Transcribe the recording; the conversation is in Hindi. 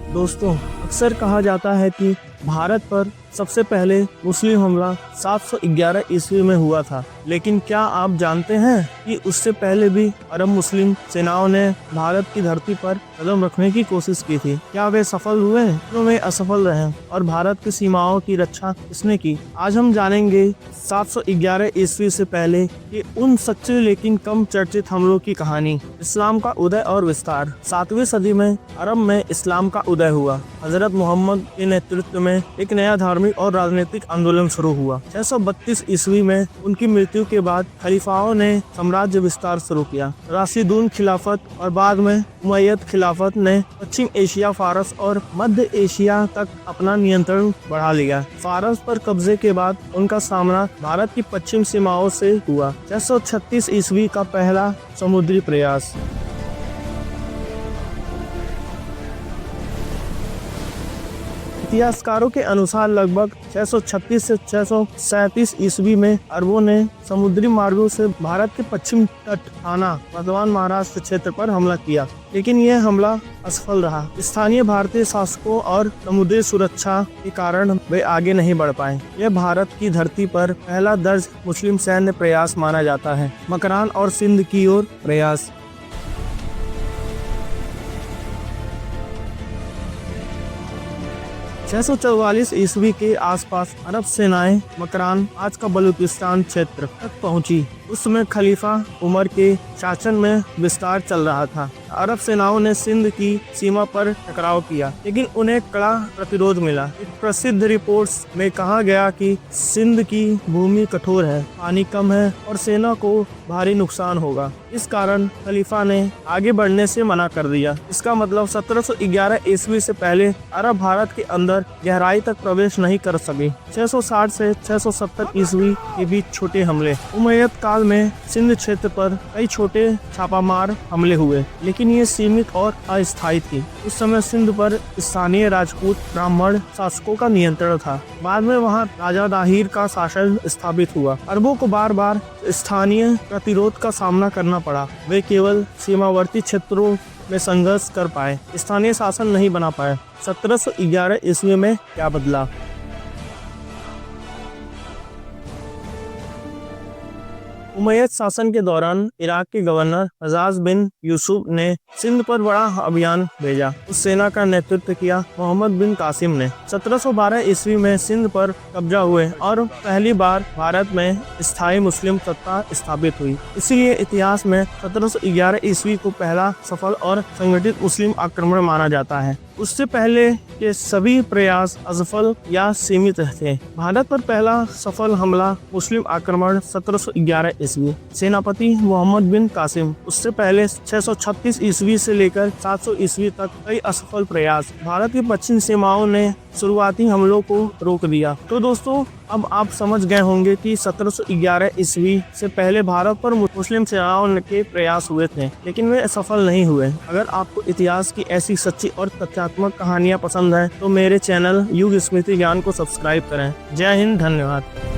दोस्तों, अक्सर कहा जाता है कि भारत पर सबसे पहले मुस्लिम हमला 711 ईस्वी में हुआ था, लेकिन क्या आप जानते हैं कि उससे पहले भी अरब मुस्लिम सेनाओं ने भारत की धरती पर कदम रखने की कोशिश की थी। क्या वे सफल हुए? क्यों वे असफल रहे? और भारत की सीमाओं की रक्षा किसने की? आज हम जानेंगे 711 ईस्वी से पहले के उन सच्चे लेकिन कम चर्चित हमलों की कहानी। इस्लाम का उदय और विस्तार। 7वीं सदी में अरब में इस्लाम का उदय हुआ। हजरत मोहम्मद के नेतृत्व में एक नया धार्मिक और राजनीतिक आंदोलन शुरू हुआ। 632 ईस्वी में उनकी मृत्यु के बाद खलीफाओं ने साम्राज्य विस्तार शुरू किया। राशिदून खिलाफत और बाद में उमय्यद खिलाफत ने पश्चिम एशिया, फारस और मध्य एशिया तक अपना नियंत्रण बढ़ा लिया। फारस पर कब्जे के बाद उनका सामना भारत की पश्चिम सीमाओं से हुआ। 636 ईस्वी का पहला समुद्री प्रयास। इतिहासकारों के अनुसार लगभग 636 से 637 ईस्वी में अरबों ने समुद्री मार्गों से भारत के पश्चिम तट थाना वर्तमान महाराष्ट्र क्षेत्र पर हमला किया, लेकिन यह हमला असफल रहा। स्थानीय भारतीय शासकों और समुद्री सुरक्षा के कारण वे आगे नहीं बढ़ पाए। यह भारत की धरती पर पहला दर्ज मुस्लिम सैन्य प्रयास माना जाता है। मकरान और सिंध की ओर प्रयास। 644 ईस्वी के आसपास अरब सेनाएं मकरान, आज का बलूचिस्तान क्षेत्र, तक पहुंची। उस समय खलीफा उमर के शासन में विस्तार चल रहा था। अरब सेनाओं ने सिंध की सीमा पर टकराव किया, लेकिन उन्हें कड़ा प्रतिरोध मिला। एक प्रसिद्ध रिपोर्ट्स में कहा गया कि सिंध की भूमि कठोर है, पानी कम है और सेना को भारी नुकसान होगा। इस कारण खलीफा ने आगे बढ़ने से मना कर दिया। इसका मतलब 1711 ईस्वी से पहले अरब भारत के अंदर गहराई तक प्रवेश नहीं कर सके। 660 से 670 ईस्वी के बीच छोटे हमले। उमय्यद काल में सिंध क्षेत्र पर कई छोटे छापामार हमले हुए, लेकिन ये सीमित और अस्थायी थी। उस समय सिंध पर स्थानीय राजपूत ब्राह्मण शासकों का नियंत्रण था। बाद में वहाँ राजा दाहिर का शासन स्थापित हुआ। अरबों को बार बार स्थानीय प्रतिरोध का सामना करना पड़ा। वे केवल सीमावर्ती क्षेत्रों में संघर्ष कर पाए, स्थानीय शासन नहीं बना पाए। 1711 ईस्वी में क्या बदला? उमय्यद शासन के दौरान इराक के गवर्नर हज्जाज बिन यूसुफ ने सिंध पर बड़ा अभियान भेजा। उस सेना का नेतृत्व किया मोहम्मद बिन कासिम ने। 1712 ईस्वी में सिंध पर कब्जा हुए और पहली बार भारत में स्थायी मुस्लिम सत्ता स्थापित हुई। इसीलिए इतिहास में 1711 ईस्वी को पहला सफल और संगठित मुस्लिम आक्रमण माना जाता है। उससे पहले के सभी प्रयास असफल या सीमित थे। भारत पर पहला सफल हमला मुस्लिम आक्रमण 1711 ईस्वी। सेनापति मोहम्मद बिन कासिम। उससे पहले 636 ईस्वी से लेकर 700 ईस्वी तक कई असफल प्रयास। भारत की पश्चिम सीमाओं ने शुरुआती हमलों को रोक दिया। तो दोस्तों, अब आप समझ गए होंगे कि 1711 ईस्वी से पहले भारत पर मुस्लिम सेनाओं के प्रयास हुए थे, लेकिन वे सफल नहीं हुए। अगर आपको इतिहास की ऐसी सच्ची और तथ्यात्मक कहानियां पसंद हैं, तो मेरे चैनल युग स्मृति ज्ञान को सब्सक्राइब करें। जय हिंद, धन्यवाद।